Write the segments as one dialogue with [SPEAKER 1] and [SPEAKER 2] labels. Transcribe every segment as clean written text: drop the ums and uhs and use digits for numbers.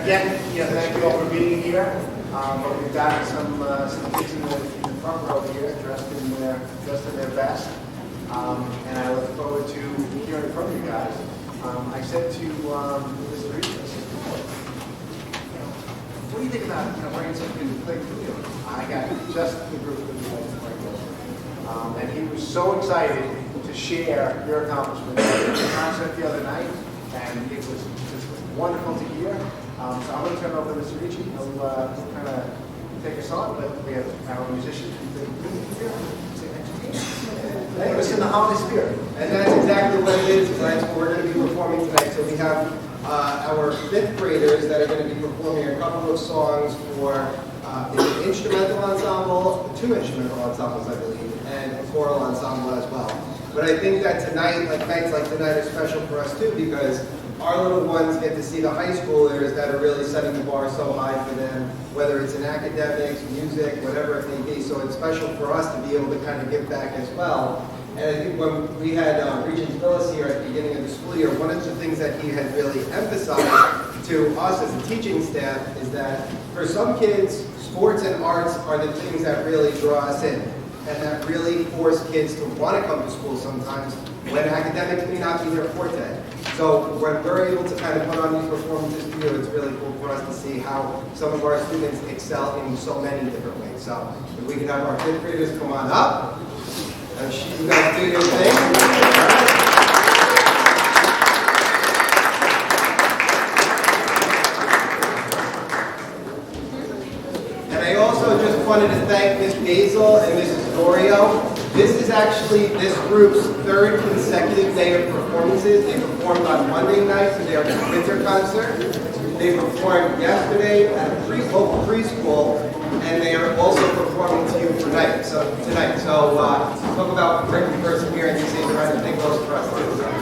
[SPEAKER 1] Again, thank you all for being here. But we've got some kids in the front row here, dressed in their best, and I look forward to hearing from you guys. I said to Mr. Reed, I said, what do you think about bringing something to play field? I got just the group that we like to play with, and he was so excited to share your accomplishments. The concert the other night, and it was just wonderful to hear. So I'm going to turn it over to Mr. Ricci. He'll kind of take us on, but we have our musicians who here. Put us in the holiday spirit.
[SPEAKER 2] And that's exactly what it is. That's what we're going to be performing tonight. So we have our fifth graders that are going to be performing a couple of songs for the instrumental ensemble, two instrumental ensembles, I believe, and a choral ensemble as well. But I think that tonight, nights like tonight, are special for us too, because our little ones get to see the high schoolers that are really setting the bar so high for them, whether it's in academics, music, whatever it may be. So it's special for us to be able to kind of give back as well. And I think when we had Regent Phyllis here at the beginning of the school year, one of the things that he had really emphasized to us as a teaching staff is that for some kids, sports and arts are the things that really draw us in, and that really force kids to want to come to school sometimes when academics may not be their forte. So when we're able to kind of put on these performances for you, it's really cool for us to see how some of our students excel in so many different ways. So if we can have our fifth graders come on up, and you guys do your thing. All right. And I also just wanted to thank Ms. Basil and Mrs. Dorio. This is actually this group's third consecutive day of performances. They performed on Monday night for their winter concert. They performed yesterday at a local preschool, and they are also performing to you tonight. So talk about bringing perseverance. You see, trying to think those for us too.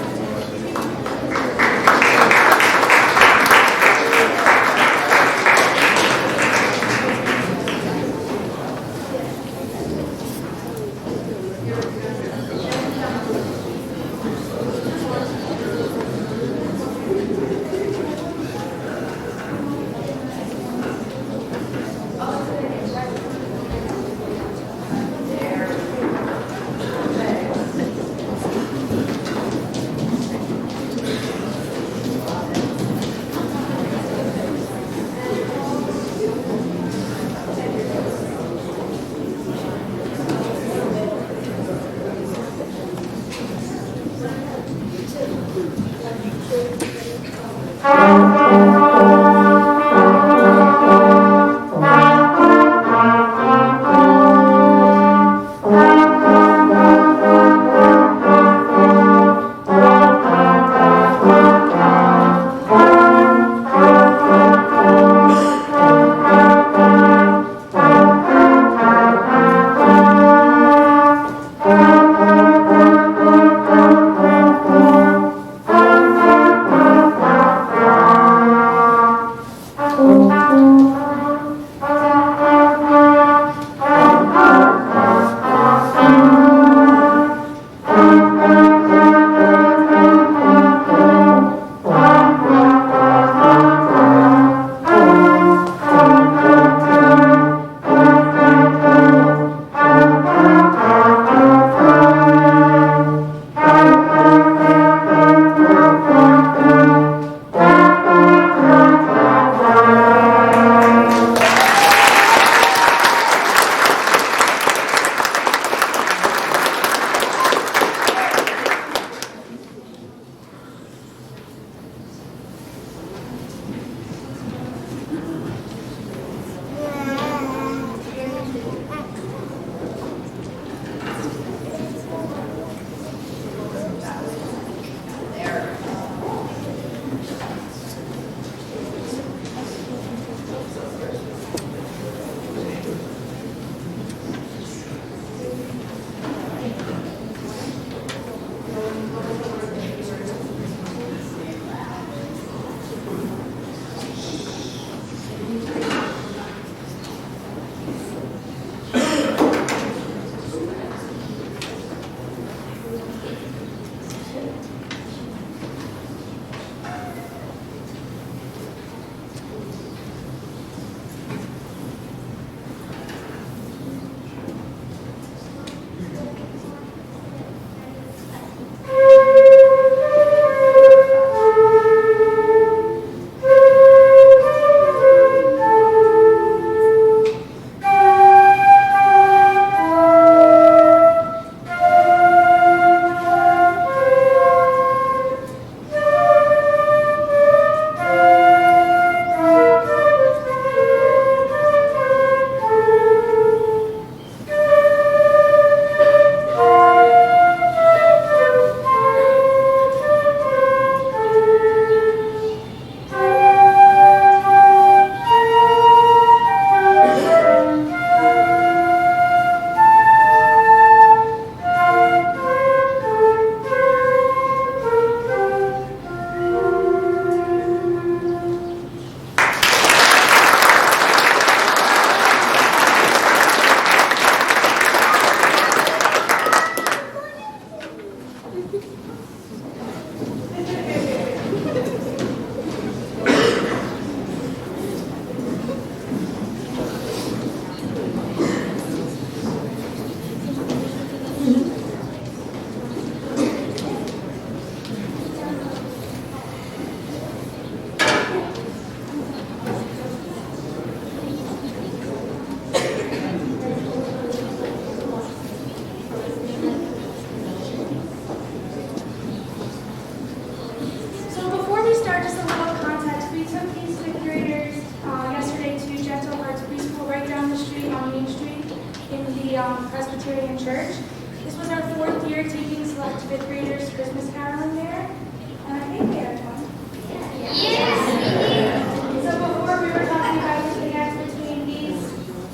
[SPEAKER 3] the Presbyterian Church. This was our 4th year taking select 5th graders Christmas caroling there, and I think we had fun. So before we were talking about the connect between these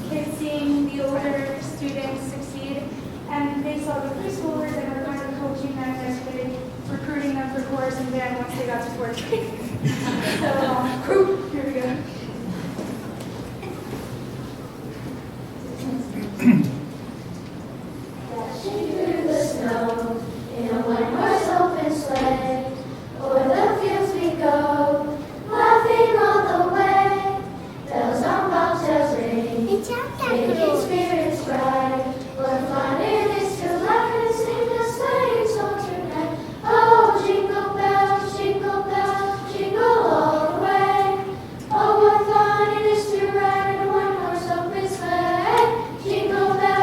[SPEAKER 3] kids seeing the older students succeed, and they saw the preschoolers and were kind of coaching them as they recruiting them for chorus and band once they got to 4th grade. So, here we go.
[SPEAKER 4] Dashing through the snow in a one-horse open sleigh, o'er the fields we go, laughing all the way. Bells on bobtails ring, making spirits bright. What fun it is to laugh and sing a sleighing song tonight! Oh, jingle bells, jingle all the way. Oh, what fun it is to ride in a one-horse open sleigh! Jingle bells.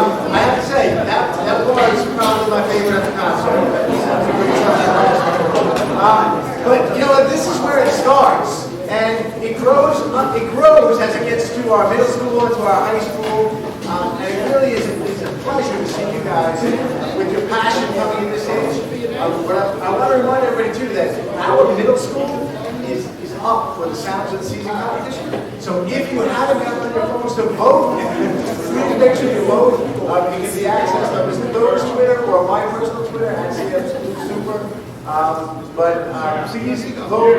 [SPEAKER 1] I have to say, that was probably my favorite at the concert. But you know, this is where it starts. And it grows as it gets to our middle school and to our high school. And it really is a pleasure to see you guys with your passion coming in this age. But I want to remind everybody too that our middle school is up for the Sounds of the Season competition. So if you haven't gotten on your phones to vote, please make sure you vote. You can see access to Mr. Thor's Twitter or my personal Twitter at CFSuper. Please vote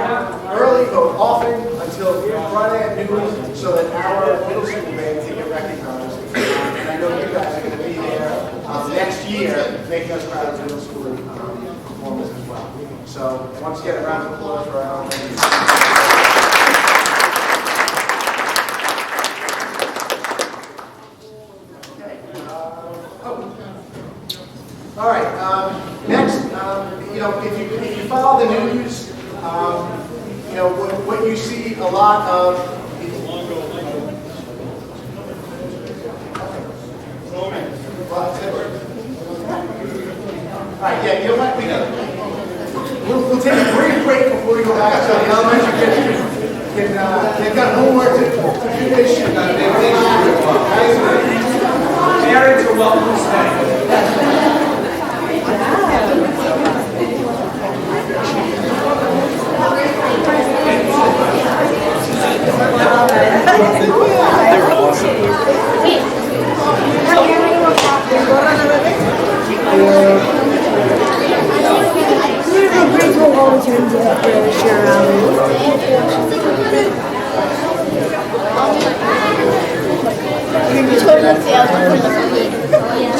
[SPEAKER 1] early, vote often until Friday at noon so that our middle school band can get recognized. And I know you guys are going to be there next year making us proud of middle school performance as well. So once again, a round of applause for our elementary. All right. Next, you know, if you follow the news, you know what you see a lot of. All right. Yeah. You know what? We'll take a brief break before we go back so the elementary kids they've got homework to finish. Parents are welcome to stay.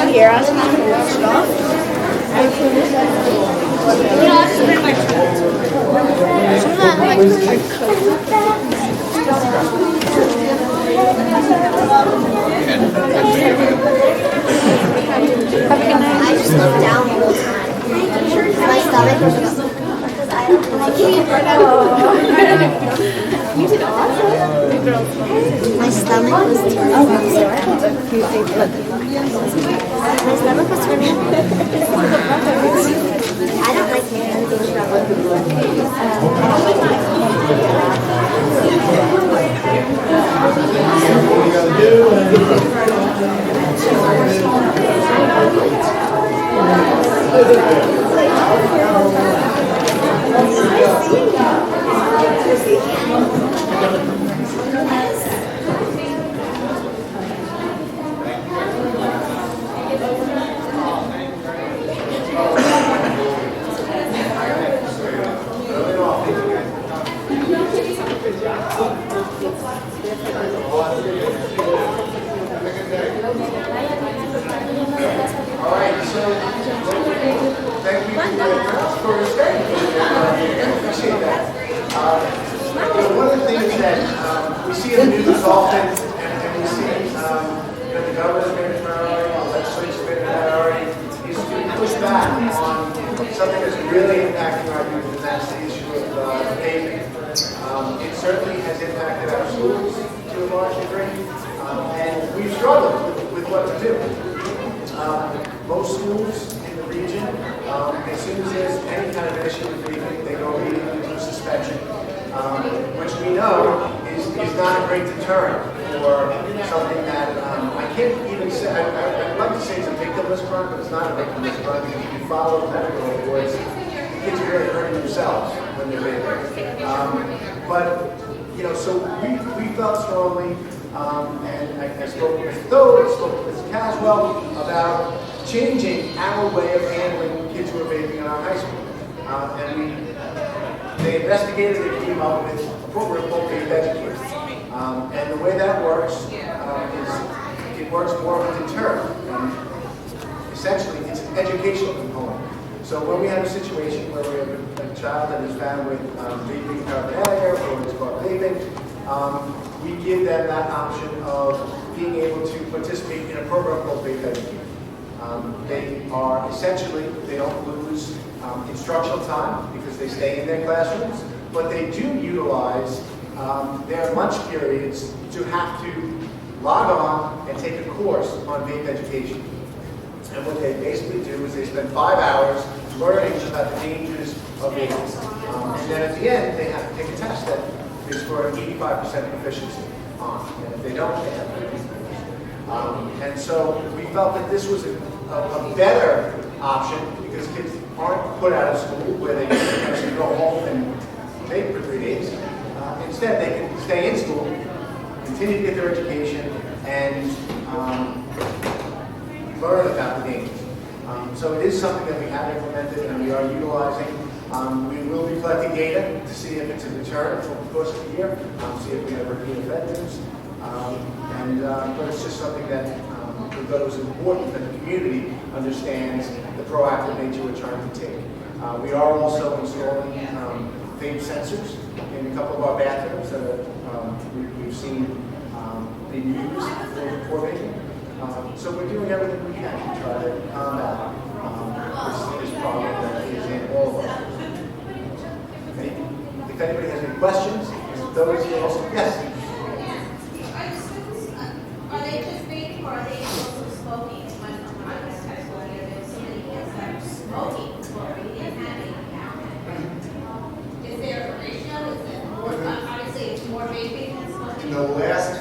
[SPEAKER 5] They were awesome.
[SPEAKER 4] I just looked down the whole time. My stomach was because I You did awesome. My stomach was turning. My stomach was turning. I don't like anything
[SPEAKER 1] Most schools in the region, as soon as there's any kind of issue with vaping, they go immediately into suspension, which we know is not a great deterrent for something that I can't even say. I'd like to say it's a victimless crime, but it's not a victimless crime because if you follow the medical reports, kids are really hurting themselves when they're vaping. But you know, so we felt strongly. And I spoke with Mr. Doe, I spoke with Mr. Caswell about changing our way of handling kids who are vaping in our high school. They investigated and came up with a program called Vape Educate. And the way that works is it works more of a deterrent. Essentially, it's an educational component. So when we have a situation where we have a child that is found with vaping paraphernalia or it's called vaping, we give them that option of being able to participate in a program called Vape Educate. They are essentially, they don't lose instructional time because they stay in their classrooms, but they do utilize their lunch periods to have to log on and take a course on vape education. And what they basically do is they spend 5 hours learning about the dangers of vaping. And then at the end, they have to take a test that is for an 85% proficiency on. And if they don't, they have to finish. And so we felt that this was a better option because kids aren't put out of school where they actually go home and vape for 3 days. Instead, they can stay in school, continue to get their education, and learn about the dangers. So it is something that we have implemented and we are utilizing. We will be collecting data to see if it's a deterrent over the course of the year, see if we have repeat offenders. But it's just something that we thought it was important that the community understands the proactive nature we're trying to take. We are also installing vape sensors in a couple of our bathrooms that we've seen being used for vaping. So we're doing everything we can to try to combat this problem that is in all of us. If anybody has any questions, those also, yes.
[SPEAKER 6] Are they just vaping or are they also smoking? When I was in high school, there were so many kids that were smoking before we didn't have any now. Is there a ratio? Is it more, obviously it's more vaping than smoking?
[SPEAKER 7] In the last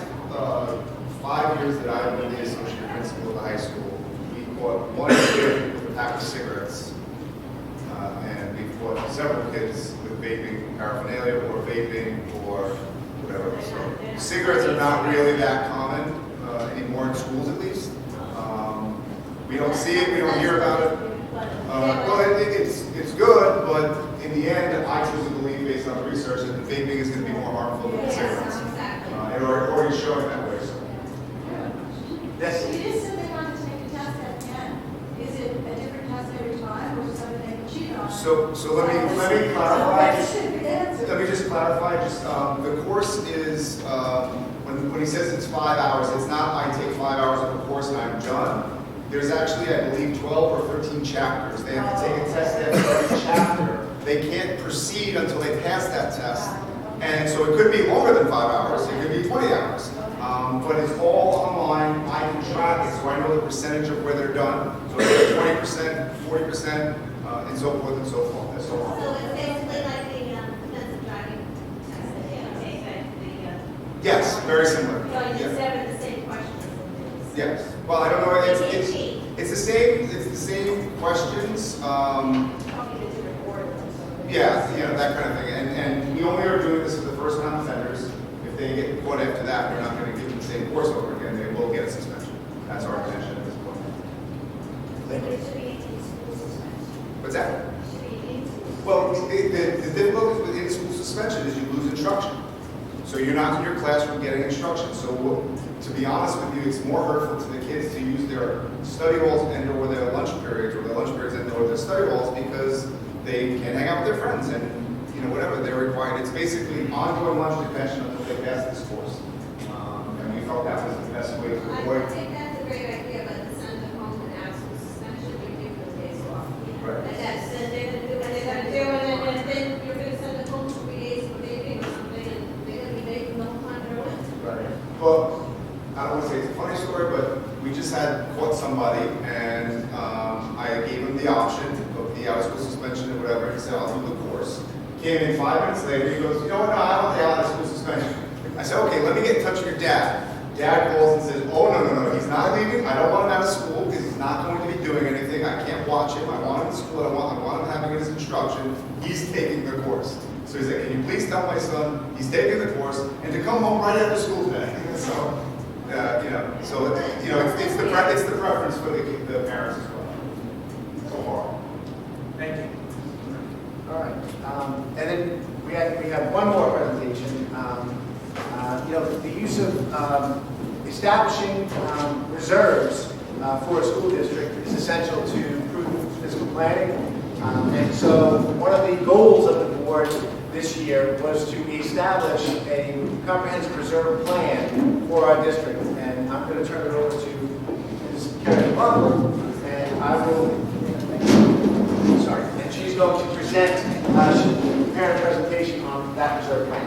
[SPEAKER 7] 5 years that I've been the associate principal of the high school, we caught one kid with a pack of cigarettes, and we caught several kids with vaping paraphernalia or vaping or whatever. So cigarettes are not really that common anymore in schools, at least. We don't see it, we don't hear about it. Well, it's good, but in the end, I choose to believe, based on the research, that the vaping is going to be more harmful than the cigarettes. It already showing that way. So.
[SPEAKER 1] Yes.
[SPEAKER 6] If you just simply want to take a test at the end, is it a different test every time or something they can cheat on?
[SPEAKER 7] So let me clarify. Let me just clarify. The course is when he says it's 5 hours, it's not I take 5 hours of a course and I'm done. There's actually, I believe, 12 or 13 chapters. They have to take a test after every chapter. They can't proceed until they pass that test. And so it could be longer than 5 hours. It could be 20 hours. But it's all online. I can track it, so I know the percentage of where they're done. So it's 20%, 40%, and so forth and so forth and so on.
[SPEAKER 6] So it's basically like the defensive driving test that you take, the
[SPEAKER 7] Yes, very similar.
[SPEAKER 6] you know, you just
[SPEAKER 7] Yeah.
[SPEAKER 6] have the same questions.
[SPEAKER 7] Yes. Well, I don't know. It's the same. It's the same questions.
[SPEAKER 6] Probably the different board or something.
[SPEAKER 7] Yeah, that kind of thing. And we only are doing this for the first-time offenders. If they get caught after that, we're not going to give them the same course over again. They will get a suspension. That's our intention at this point.
[SPEAKER 1] Thank you.
[SPEAKER 6] It should be 18 school suspension.
[SPEAKER 7] What's that?
[SPEAKER 6] It should be 18 schools.
[SPEAKER 7] Well, the difficulty with in-school suspension is you lose instruction. So you're not in your classroom getting instruction. So to be honest with you, it's more hurtful to the kids to use their study halls and or their lunch periods and or their study halls because they can't hang out with their friends and whatever they're required. It's basically ongoing lunch detention until they pass this course. And we felt that was the best way to avoid.
[SPEAKER 6] I think that's a great idea, but to send them home and ask for suspension, we give those days off.
[SPEAKER 7] Right.
[SPEAKER 6] And that's, they're gonna do what they're gonna do, and then you're gonna send them home for 3 days for vaping or something, and they're gonna be vaping the whole time they're away.
[SPEAKER 7] Right. Well, I don't want to say it's a funny story, but we just had caught somebody, and I gave him the option of the out-of-school suspension or whatever. He said, "I'll do the course." Came in 5 minutes later. He goes, "You know what? No, I don't take out-of-school suspension." I said, "Okay, let me get in touch with your dad." Dad calls and says, "Oh no, he's not leaving. I don't want him out of school because he's not going to be doing anything. I can't watch him. I want him in school. I want him having his instruction. He's taking the course." So he said, "Can you please tell my son he's taking the course and to come home right after school today?" So. It's the preference for the parents as well. So far.
[SPEAKER 1] Thank you. All right. And then we have one more presentation. The use of establishing reserves for a school district is essential to improve fiscal planning. And so one of the goals of the board this year was to establish a comprehensive reserve plan for our district. And I'm going to turn it over to Ms. Karen Butler, and and she's going to present, she'll prepare a presentation on that reserve plan.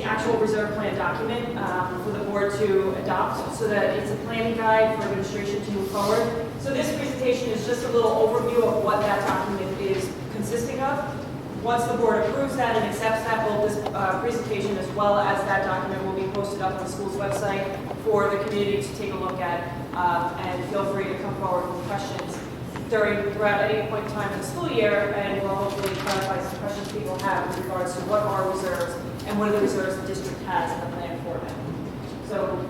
[SPEAKER 8] the actual reserve plan document for the board to adopt so that it's a planning guide for administration to move forward. So this presentation is just a little overview of what that document is consisting of. Once the board approves that and accepts that, both this presentation as well as that document will be posted up on the school's website for the community to take a look at, and feel free to come forward with questions throughout any point in time in the school year, and we'll hopefully clarify some questions people have with regards to what are reserves and what are the reserves the district has in the plan for them. So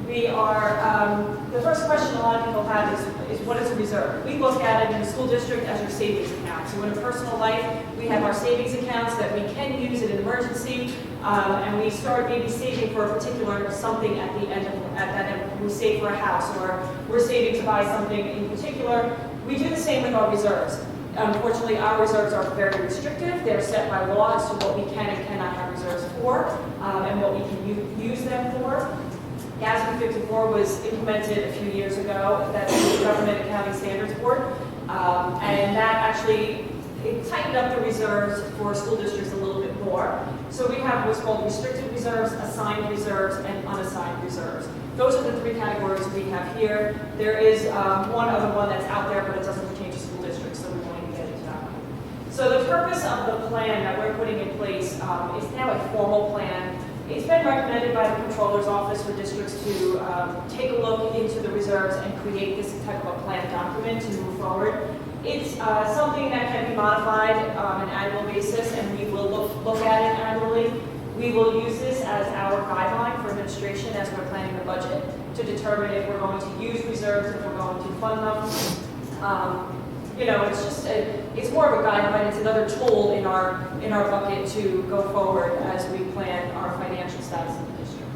[SPEAKER 8] we are, the first question a lot of people have is what is a reserve? We look at it in the school district as your savings account. So in a personal life, we have our savings accounts that we can use in an emergency, and we start maybe saving for a particular something at the end of that end. We save for a house, or we're saving to buy something in particular. We do the same with our reserves. Unfortunately, our reserves are very restrictive. They're set by law as to what we can and cannot have reserves for, and what we can use them for. GASB 54 was implemented a few years ago. That's the Government Accounting Standards Board, and that actually it tightened up the reserves for school districts a little bit more. So we have what's called restricted reserves, assigned reserves, and unassigned reserves. Those are the three categories we have here. There is one other one that's out there, but it doesn't pertain to school districts, so we won't even get into that one. So the purpose of the plan that we're putting in place is now a formal plan. It's been recommended by the Controller's Office for districts to take a look into the reserves and create this type of a plan document to move forward. It's something that can be modified on an annual basis, and we will look at it annually. We will use this as our guideline for administration as we're planning the budget to determine if we're going to use reserves, if we're going to fund them. You know, it's just it's more of a guideline. It's another tool in our bucket to go forward as we plan our financial status of the district.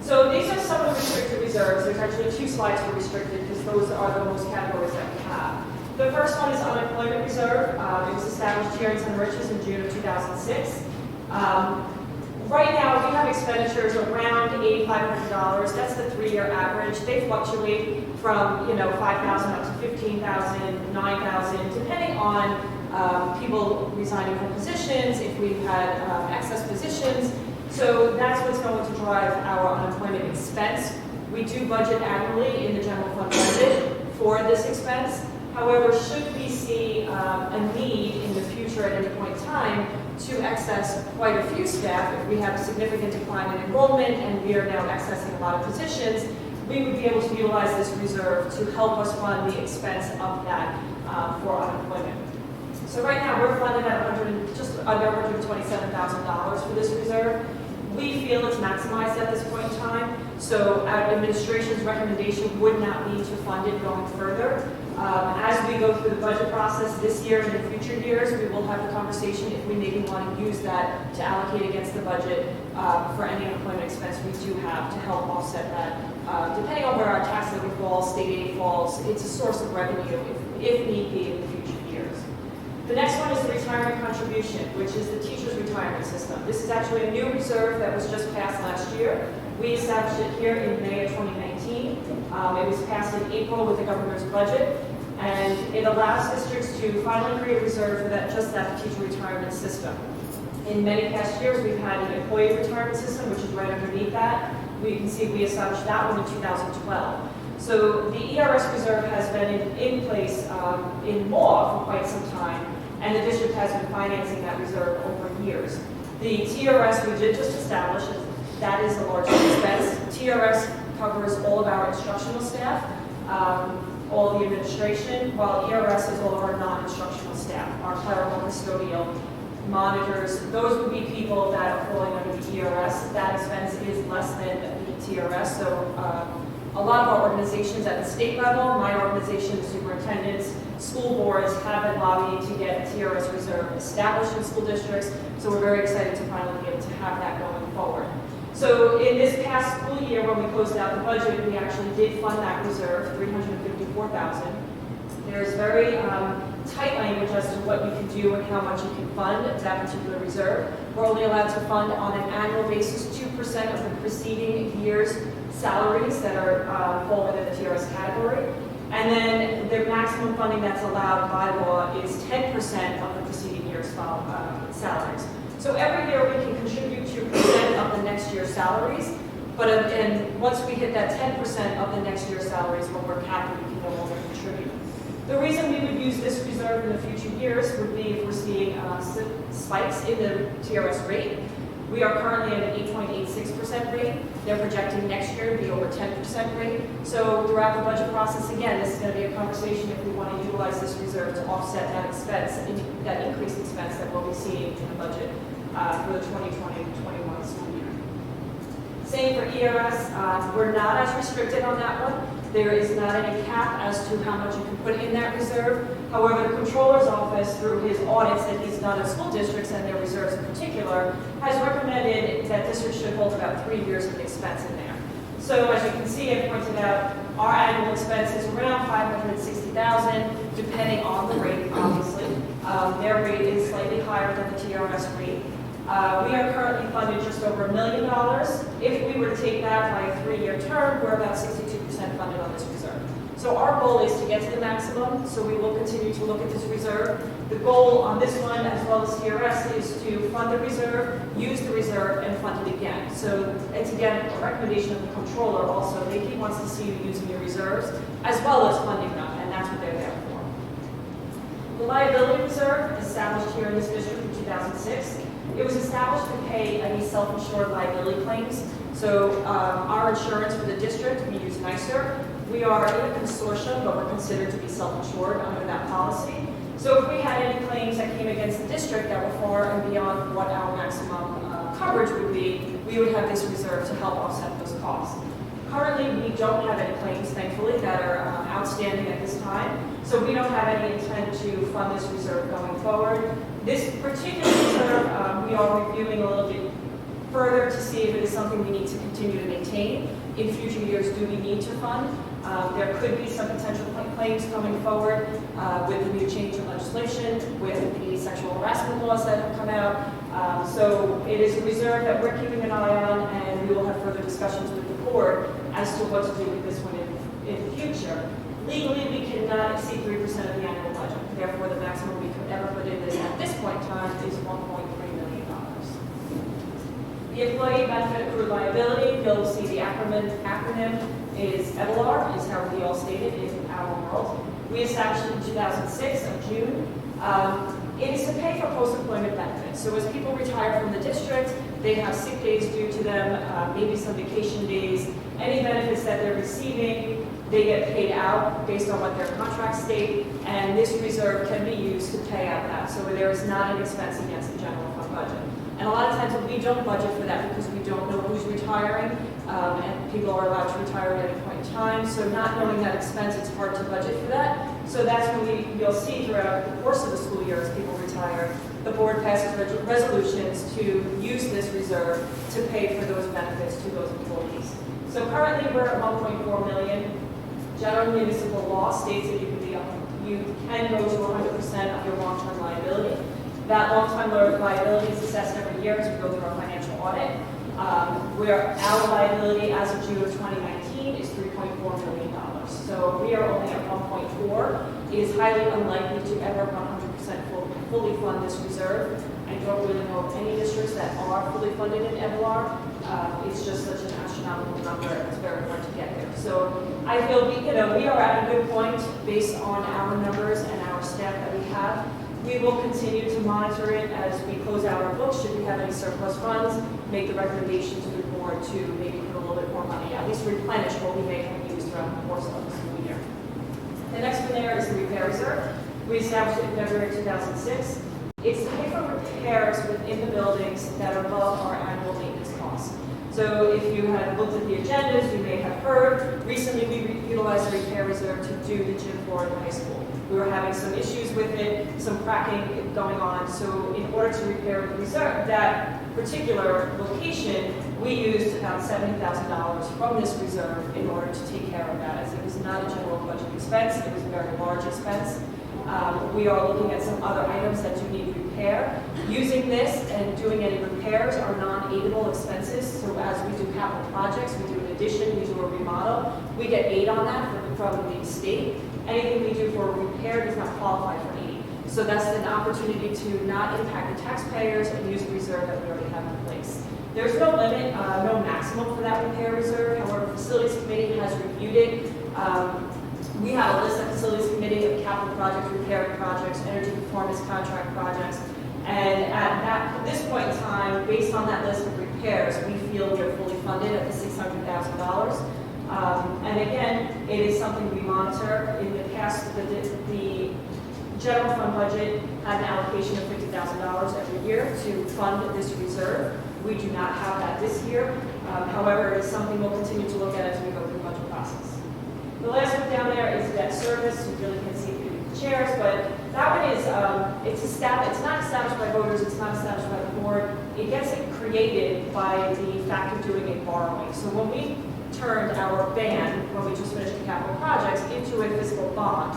[SPEAKER 8] So these are some of the restricted reserves. There's actually 2 slides for restricted because those are the most categories that we have. The first one is unemployment reserve. It was established here in St. Rich's in June of 2006. Right now, we have expenditures around $8,500. That's the 3-year average. They fluctuate from, $5,000 up to $15,000, $9,000, depending on people resigning from positions, if we've had excess positions. So that's what's going to drive our unemployment expense. We do budget annually in the general fund budget for this expense. However, should we see a need in the future at any point in time to access quite a few staff, if we have a significant decline in enrollment and we are now accessing a lot of positions, we would be able to utilize this reserve to help us fund the expense of that for unemployment. So right now we're funded at just under $127,000 for this reserve. We feel it's maximized at this point in time, so our administration's recommendation would not be to fund it going further. As we go through the budget process this year and in future years, we will have a conversation if we maybe want to use that to allocate against the budget for any unemployment expense we do have to help offset that. Depending on where our tax levy falls, state aid falls, it's a source of revenue if need be in the future years. The next one is the retirement contribution, which is the teacher's retirement system. This is actually a new reserve that was just passed last year. We established it here in May of 2019. It was passed in April with the governor's budget, and it allows districts to finally create a reserve for that teacher retirement system. In many past years, we've had an employee retirement system, which is right underneath that. We can see we established that one in 2012. So the ERS reserve has been in place in law for quite some time, and the district has been financing that reserve over years. The TRS we did just establish, that is the largest expense. TRS covers all of our instructional staff, all the administration, while ERS is all of our non-instructional staff, our clerical, custodial, monitors. Those would be people that are falling under the ERS. That expense is less than the TRS, so a lot of our organizations at the state level, my organization, the superintendents, school boards have been lobbying to get a TRS reserve established in school districts, so we're very excited to finally be able to have that going forward. So in this past school year, when we closed out the budget, we actually did fund that reserve, $354,000. There's very tight language as to what you can do and how much you can fund that particular reserve. We're only allowed to fund on an annual basis 2% of the preceding year's salaries that are fall within the TRS category. And then the maximum funding that's allowed by law is 10% of the preceding year's salaries. So every year we can contribute year's salaries. But, and once we hit that 10% of the next year's salaries, when we're capped, we can no longer contribute. The reason we would use this reserve in the future years would be if we're seeing spikes in the TRS rate. We are currently at an 8.86% rate. They're projecting next year to be over 10% rate. So throughout the budget process, again, this is going to be a conversation if we want to utilize this reserve to offset that expense, that increased expense that we'll be seeing in the budget for the 2020-21 school year. Same for ERS. We're not as restricted on that one. There is not any cap as to how much you can put in that reserve. However, the Controller's Office, through his audits that he's done of school districts and their reserves in particular, has recommended that districts should hold about 3 years of expense in there. So as you can see, I pointed out, our annual expense is around $560,000, depending on the rate, obviously. Their rate is slightly higher than the TRS rate. We are currently funded just over $1 million. If we were to take that by a 3-year term, we're about 62% funded on this reserve. So our goal is to get to the maximum, so we will continue to look at this reserve. The goal on this one, as well as TRS, is to fund the reserve, use the reserve, and fund it again. So it's again a recommendation of the controller also. He wants to see you using your reserves, as well as funding them, and that's what they're there for. The liability reserve, established here in this district in 2006, it was established to pay any self-insured liability claims. So our insurance for the district, we use NYSER. We are in a consortium, but we're considered to be self-insured under that policy. So if we had any claims that came against the district that were far and beyond what our maximum coverage would be, we would have this reserve to help offset those costs. Currently, we don't have any claims, thankfully, that are outstanding at this time. So we don't have any intent to fund this reserve going forward. This particular reserve, we are reviewing a little bit further to see if it is something we need to continue to maintain. In future years, do we need to fund? There could be some potential claims coming forward with the new change in legislation, with the sexual harassment laws that have come out. So it is a reserve that we're keeping an eye on, and we will have further discussions with the board as to what to do with this one in the future. Legally, we cannot exceed 3% of the annual budget. Therefore, the maximum we could ever put in this at this point in time is $1.3 million. The employee benefit accrued liability, you'll see the acronym is EBLR, is how we all state it in our world. We established it in 2006 of June. It is to pay for post-employment benefits. So as people retire from the district, they have sick days due to them, maybe some vacation days, any benefits that they're receiving, they get paid out based on what their contracts state, and this reserve can be used to pay out that. So there is not an expense against the general fund budget. And a lot of times we don't budget for that because we don't know who's retiring, and people are allowed to retire at any point in time. So not knowing that expense, it's hard to budget for that. So that's when you'll see throughout the course of the school year as people retire, the board passes resolutions to use this reserve to pay for those benefits to those employees. So currently we're at $1.4 million. General municipal law states that you can go to 100% of your long-term liability. That long-term liability is assessed every year as we go through our financial audit. Where our liability as of June of 2019 is $3.4 million. So we are only at 1.4. It is highly unlikely to ever 100% fully fund this reserve. I don't really know of any districts that are fully funded in EBLR. It's just such an astronomical number, it's very hard to get there. So I feel we are at a good point based on our numbers and our staff that we have. We will continue to monitor it as we close out our books. Should we have any surplus funds, make the recommendation to the board to maybe put a little bit more money, at least replenish what we may have used throughout the course of the school year. The next one there is the repair reserve. We established it in February 2006. It's to pay for repairs within the buildings that are above our annual maintenance costs. So if you have looked at the agendas, you may have heard, recently we utilized the repair reserve to do the gym floor in the high school. We were having some issues with it, some cracking going on. So in order to repair the reserve, that particular location, we used about $70,000 from this reserve in order to take care of that, as it was not a general budget expense, it was a very large expense. We are looking at some other items that do need repair. Using this and doing any repairs are non-aidable expenses. So as we do capital projects, we do an addition, we do a remodel, we get aid on that from the state. Anything we do for a repair does not qualify for aid. So that's an opportunity to not impact the taxpayers and use the reserve that we already have in place. There's no limit, no maximum for that repair reserve. However, Facilities Committee has reviewed it. We have a list of Facilities Committee of capital projects, repair projects, energy performance contract projects. And at this point in time, based on that list of repairs, we feel we're fully funded at the $600,000. And again, it is something we monitor. In the past, the general fund budget had an allocation of $50,000 every year to fund this reserve. We do not have that this year. However, it is something we'll continue to look at as we go through the budget process. The last one down there is debt service. You really can't see it through the chairs, but that one is, it's not established by voters, it's not established by the board. It gets created by the fact of doing a borrowing. So when we turned our ban, when we just finished the capital projects, into a fiscal bond,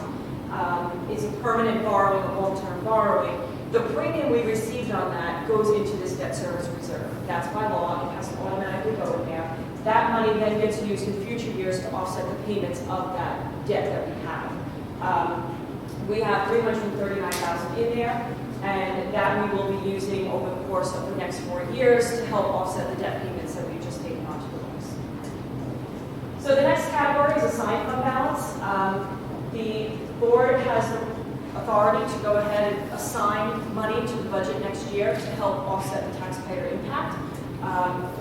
[SPEAKER 8] it's a permanent borrowing, a long-term borrowing. The premium we received on that goes into this debt service reserve. That's by law, it has to automatically go in there. That money then gets used in future years to offset the payments of that debt that we have. We have $339,000 in there, and that we will be using over the course of the next 4 years to help offset the debt payments that we've just taken onto the books. So the next category is assigned fund balance. The board has the authority to go ahead and assign money to the budget next year to help offset the taxpayer impact.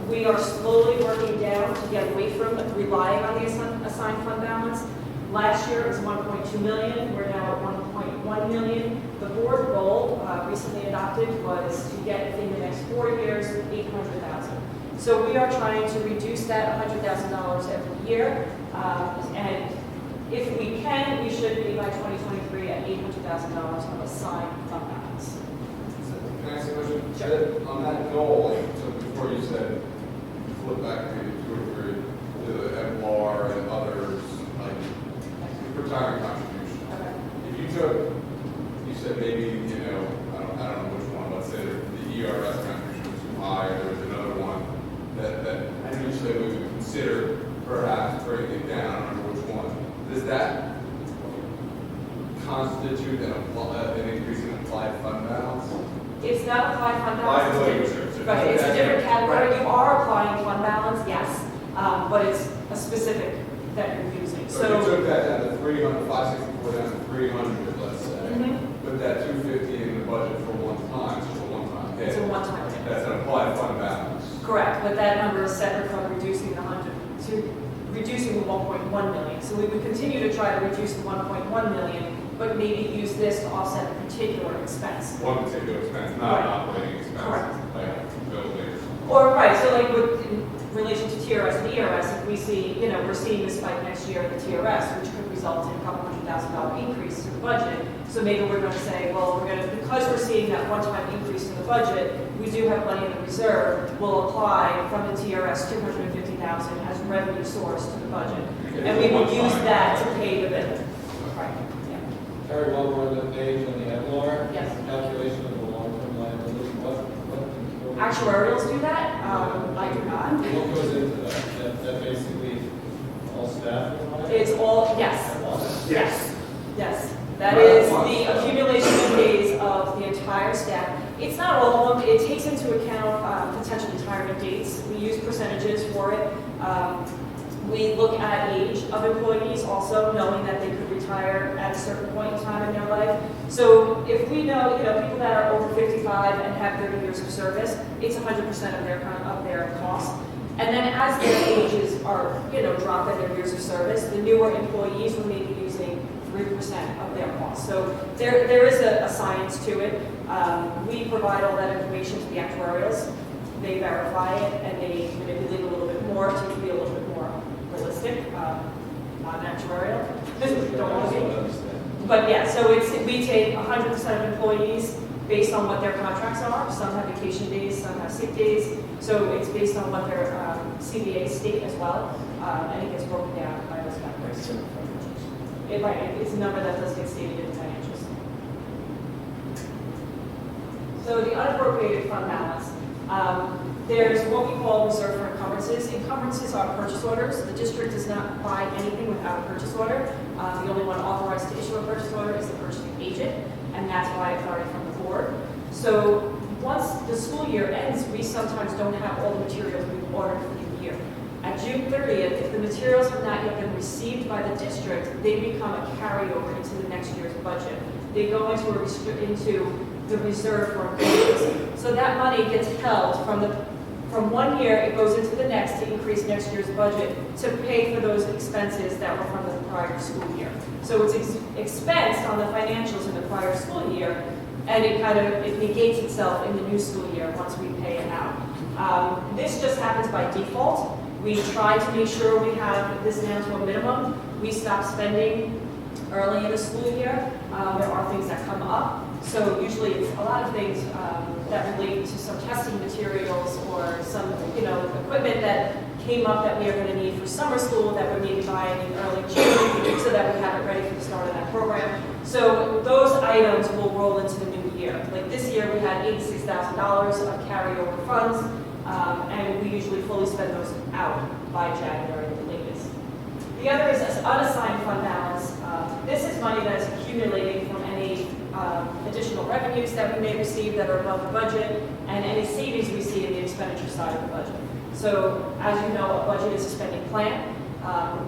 [SPEAKER 8] We are slowly working down to get away from relying on the assigned fund balance. Last year it was 1.2 million. We're now at 1.1 million. The board goal recently adopted was to get in the next 4 years 800,000. So we are trying to reduce that $100,000 every year, and if we can, we should be by 2023 at $800,000 of assigned fund balance.
[SPEAKER 9] Can I ask a question? Sure. On that goal, like, so before you said, flip back maybe 2 or 3 to the MLR and others, like retirement contribution.
[SPEAKER 8] Okay.
[SPEAKER 9] If you took, you said maybe, you know, I don't know which one, let's say the ERS contribution was too high, or there was another one that usually we would consider perhaps breaking it down, I don't know which one. Does that constitute an increase in applied fund balance?
[SPEAKER 8] It's not applied fund balance.
[SPEAKER 9] Liability reserves.
[SPEAKER 8] Right, it's a different category. You are applying fund balance, yes, but it's a specific that you're using.
[SPEAKER 9] So if you took that down to 300, 564 down to 300, let's say, put that 250 in the budget for one time, it's just a one-time hit.
[SPEAKER 8] It's a one-time hit.
[SPEAKER 9] That's an applied fund balance.
[SPEAKER 8] Correct, but that number is separate from reducing the 100 to reducing the 1.1 million. So we would continue to try to reduce the 1.1 million, but maybe use this to offset a particular expense.
[SPEAKER 9] One particular expense, not an
[SPEAKER 8] Right.
[SPEAKER 9] operating expense.
[SPEAKER 8] Correct.
[SPEAKER 9] Like buildings.
[SPEAKER 8] Or, right, so like in relation to TRS and ERS, if we see, you know, we're seeing this spike next year in the TRS, which could result in a couple $100,000 increase to the budget. So maybe we're going to say, well, because we're seeing that one-time increase in the budget, we do have money in the reserve, we'll apply from the TRS $250,000 as revenue source to the budget. And we will use that to pay the bill. Right, yeah.
[SPEAKER 10] Terry, while we're on the page on the MLR,
[SPEAKER 8] Yes.
[SPEAKER 10] calculation of the long-term liability, what
[SPEAKER 8] Actuarials do that, I do not.
[SPEAKER 10] what goes into that? That basically all staff?
[SPEAKER 8] It's all, yes. Yes. That is the accumulation of days of the entire staff. It's not all of them. It takes into account potential retirement dates. We use percentages for it. We look at age of employees also, knowing that they could retire at a certain point in time in their life. So if we know, people that are over 55 and have 30 years of service, it's 100% of their cost. And then as their ages are, drop in their years of service, the newer employees will maybe using 3% of their cost. So there is a science to it. We provide all that information to the actuarials. They verify it and they manipulate a little bit more to be a little bit more realistic, not actuarial. Don't want to be. But yeah, so we take 100% of employees based on what their contracts are. Some have vacation days, some have sick days. So it's based on what their CBA state as well, and it gets broken down by those factors. It's a number that does get stated in the financials. So the unappropriated fund balance. There's what we call reserve for encumbrances. Encumbrances are purchase orders. The district does not buy anything without a purchase order. The only one authorized to issue a purchase order is the purchasing agent, and that's by authority from the board. So once the school year ends, we sometimes don't have all the materials we've ordered for the year. At June 30th, if the materials have not yet been received by the district, they become a carryover into the next year's budget. They go into the reserve for improvements. So that money gets held from one year, it goes into the next to increase next year's budget to pay for those expenses that were from the prior school year. So it's expensed on the financials in the prior school year, and it negates itself in the new school year once we pay it out. This just happens by default. We try to make sure we have this down to a minimum. We stop spending early in the school year. There are things that come up. So usually it's a lot of things that relate to some testing materials or some equipment that came up that we are going to need for summer school that we're maybe buying in early June so that we have it ready for the start of that program. So those items will roll into the new year. Like this year we had $86,000 of carryover funds, and we usually fully spend those out by January at the latest. The other is unassigned fund balance. This is money that is accumulating from any additional revenues that we may receive that are above the budget and any savings we see in the expenditure side of the budget. So as you know, a budget is a spending plan.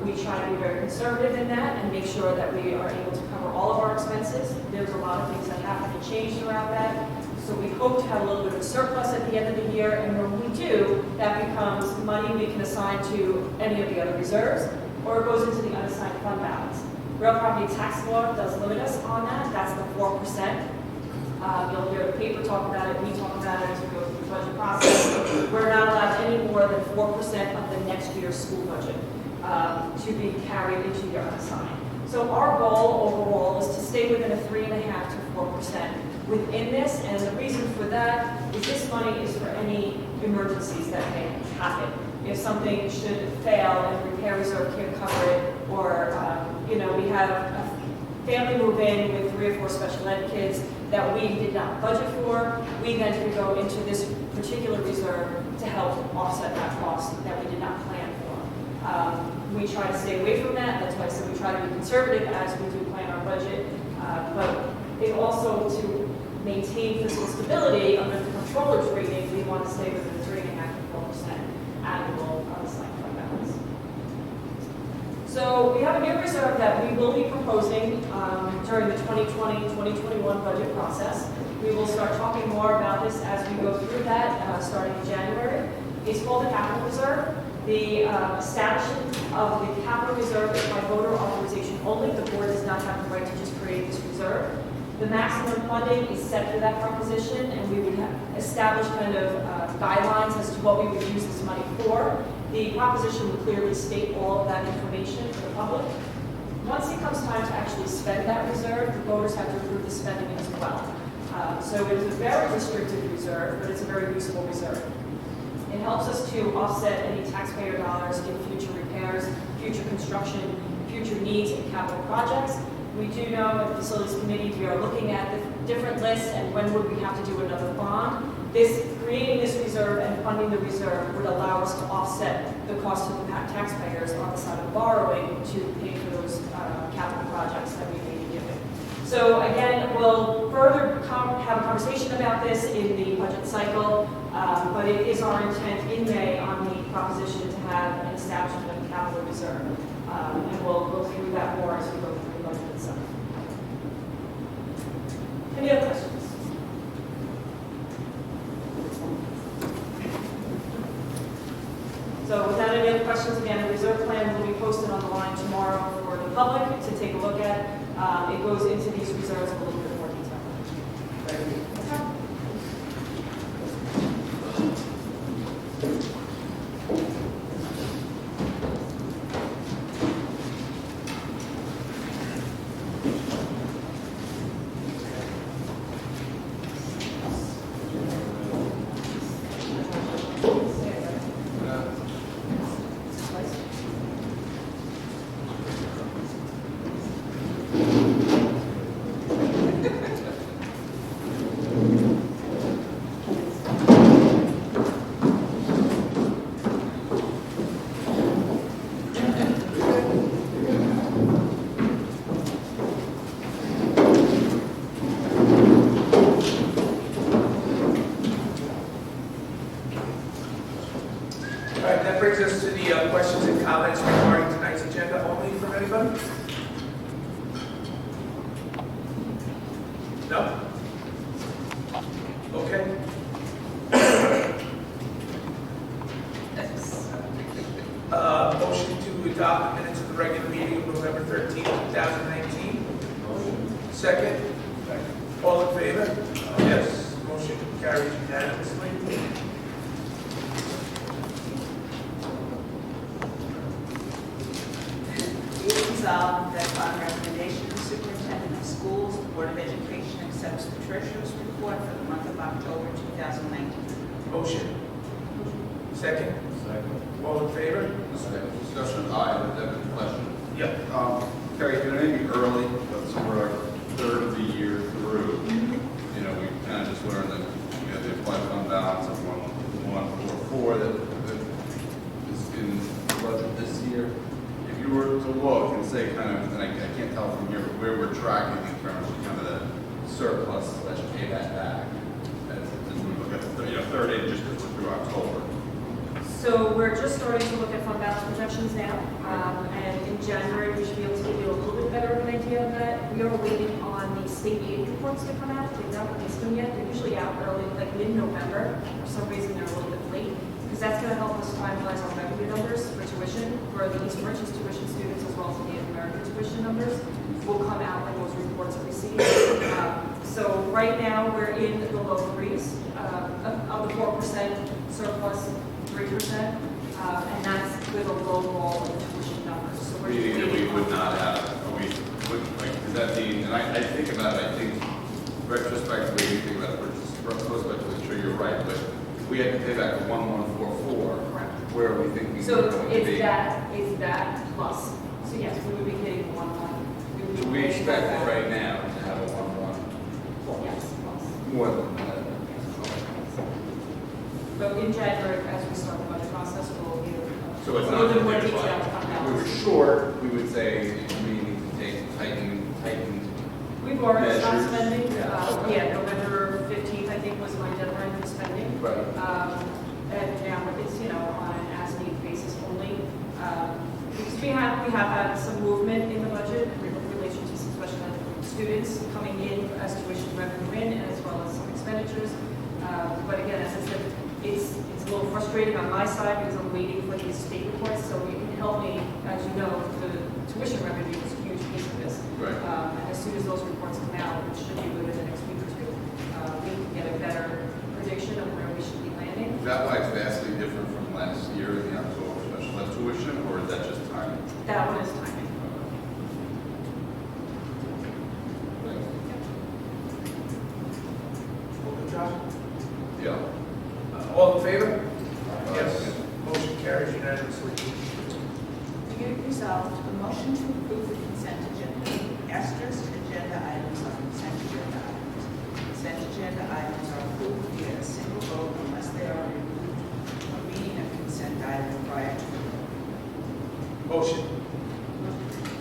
[SPEAKER 8] We try to be very conservative in that and make sure that we are able to cover all of our expenses. There's a lot of things that happen to change throughout that. So we hope to have a little bit of a surplus at the end of the year, and when we do, that becomes money we can assign to any of the other reserves, or it goes into the unassigned fund balance. Real property tax law does limit us on that. That's the 4%. You'll hear the paper talk about it, we talk about it as we go through the budget process. We're not allowed any more than 4% of the next year's school budget to be carried into your unassigned. So our goal overall is to stay within a 3.5% to 4% within this, and the reason for that is this money is for any emergencies that may happen. If something should fail and repair reserve can't cover it, or we have a family move in with 3 or 4 special ed kids that we did not budget for, we then can go into this particular reserve to help offset that cost that we did not plan for. We try to stay away from that. That's why I said we try to be conservative as we do plan our budget, but it also to maintain fiscal stability under the controller's rating, we want to stay within 3.5% to 4% annual unassigned fund balance. So we have a new reserve that we will be proposing during the 2020-2021 budget process. We will start talking more about this as we go through that starting in January. It's called the capital reserve. The establishment of the capital reserve is by voter authorization only. The board does not have the right to just create this reserve. The maximum funding is set for that proposition, and we would establish kind of guidelines as to what we would use this money for. The proposition would clearly state all of that information for the public. Once it comes time to actually spend that reserve, the voters have to approve the spending as well. So it is a very restricted reserve, but it's a very useful reserve. It helps us to offset any taxpayer dollars in future repairs, future construction, future needs and capital projects. We do know at the Facilities Committee we are looking at the different lists and when would we have to do another bond. Creating this reserve and funding the reserve would allow us to offset the cost of the taxpayers on the side of borrowing to pay for those capital projects that we may be giving. So again, we'll further have a conversation about this in the budget cycle, but it is our intent in May on the proposition to have an establishment of a capital reserve. And we'll go through that more as we go through the budget itself. Any other questions? So without any other questions, again, the reserve plan will be posted on the line tomorrow for the public to take a look at. It goes into these reserves in a little bit more detail.
[SPEAKER 2] Thank you.
[SPEAKER 11] All right, that brings us to the questions and comments regarding tonight's agenda. Only from anybody? No? Okay. Motion to adopt the minutes of the regular meeting of November 13th, 2019. Second? All in favor? Yes. Motion carries unanimously.
[SPEAKER 12] Be it resolved that upon recommendation of the superintendent of schools, the Board of Education accepts the treasurer's report for the month of October 2019.
[SPEAKER 11] Motion. Second? All in favor?
[SPEAKER 9] Discussion, I have a question.
[SPEAKER 11] Yep.
[SPEAKER 9] Carrie, it may be early, but so we're our third of the year through. You know, we kind of just learned that, you know, the applied fund balance of 144 that is in the budget this year. If you were to look and say kind of, and I can't tell from here, but where we're tracking in terms of kind of the surplus slash pay that back, as we look at the third aid just because we're through October.
[SPEAKER 8] So we're just starting to look at fund balance projections now, and in January, we should be able to give you a little bit better of an idea of that. We are waiting on the state aid reports to come out. They've not released them yet. They're usually out early, like mid-November. For some reason, they're a little bit late, because that's going to help us finalize our revenue numbers for tuition, for the East Merchants tuition students, as well as the Native American tuition numbers will come out when those reports are received. So right now, we're in the low threes of the 4% surplus. 3%, and that's with a low roll of tuition numbers. So we're
[SPEAKER 9] Meaning that we
[SPEAKER 8] waiting
[SPEAKER 9] would
[SPEAKER 8] on
[SPEAKER 9] not have, or we wouldn't, like, does that mean, and I think about it, I think retrospectively, we think about it, retrospectively, sure you're right, but if we had to pay back 1144,
[SPEAKER 8] Correct.
[SPEAKER 9] where we think we
[SPEAKER 8] So
[SPEAKER 9] were going to be.
[SPEAKER 8] it's that plus. So yes, we would be getting 1-1.
[SPEAKER 9] Do we expect right now to have a 1-1?
[SPEAKER 8] Yes, plus.
[SPEAKER 9] More than that.
[SPEAKER 8] But in January, as we start the budget process, we'll give
[SPEAKER 9] So it's
[SPEAKER 8] a
[SPEAKER 9] not
[SPEAKER 8] little bit
[SPEAKER 9] that
[SPEAKER 8] more
[SPEAKER 9] there's
[SPEAKER 8] detail
[SPEAKER 9] like,
[SPEAKER 8] on
[SPEAKER 9] if we were
[SPEAKER 8] that.
[SPEAKER 9] short, we would say we need to take heightened.
[SPEAKER 8] We've already stopped
[SPEAKER 9] measures.
[SPEAKER 8] spending.
[SPEAKER 9] Yeah.
[SPEAKER 8] November 15th, I think, was my deadline for spending.
[SPEAKER 9] Right.
[SPEAKER 8] And now it's, on an as-needed basis only. Because we have had some movement in the budget in relation to some special ed students coming in as tuition revenue in, as well as some expenditures. But again, as I said, it's a little frustrating on my side because I'm waiting for these state reports, so it can help me, as you know, the tuition revenue is a huge piece of this.
[SPEAKER 9] Right.
[SPEAKER 8] And as soon as those reports come out, which should be within the next week or two, we can get a better prediction of where we should be landing.
[SPEAKER 9] Is that why it's vastly different from last year in the October special ed tuition, or is that just timing?
[SPEAKER 8] That one is timing.
[SPEAKER 11] Good job.
[SPEAKER 9] Yeah.
[SPEAKER 11] All in favor? Yes. Motion carries unanimously.
[SPEAKER 12] Be it resolved, a motion to approve the consent agenda. Asterisk agenda items are consent agenda items. Consent agenda items are approved via a single vote unless they are removed from reading a consent item prior to the vote.
[SPEAKER 11] Motion.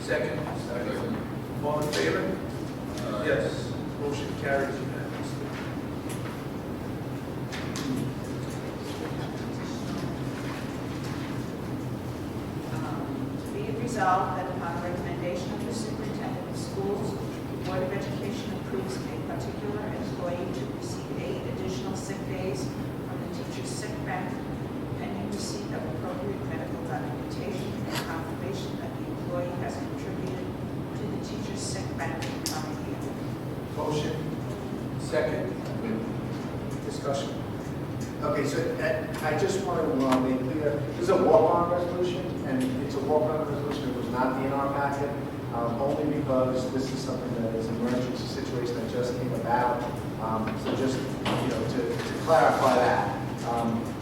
[SPEAKER 11] Second. All in favor? Yes. Motion carries unanimously.
[SPEAKER 12] Be it resolved that upon recommendation of the superintendent of schools, the Board of Education approves a particular employee to receive 8 additional sick days from the teacher's sick bank pending receipt of appropriate medical documentation and confirmation that the employee has contributed to the teacher's sick bank in the coming year.
[SPEAKER 11] Motion. Second. Discussion.
[SPEAKER 1] Okay, so I just want to make clear, this is a walk-on resolution, and it's a walk-on resolution. It was not the NR packet, only because this is something that is an emergency situation that just came about. So just, to clarify that,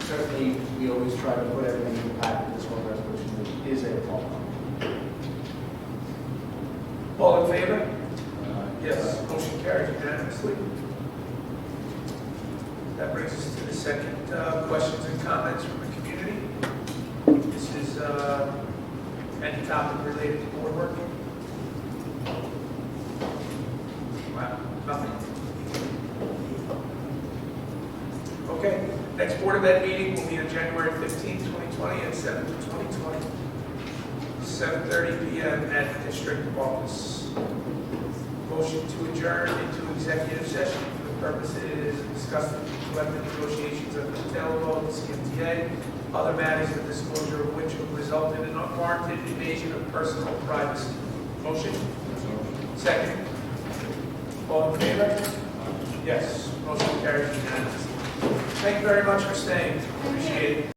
[SPEAKER 1] certainly we always try to put everything in the packet. This one resolution is a walk-on.
[SPEAKER 11] All in favor? Yes. Motion carries unanimously. That brings us to the second questions and comments from the community. This is any topic related to board work? Wow, nothing. Okay, next Board of Ed meeting will be on January 15th, 2020 27, 2020, 7:30 p.m. at District Office. Motion to adjourn into executive session for the purposes of discussing collective negotiations of the hotel law, the CMTA, other matters of disclosure of which would result in an unwarranted invasion of personal privacy. Motion? Second. All in favor? Yes. Motion carries unanimously. Thank you very much for staying. Appreciate it.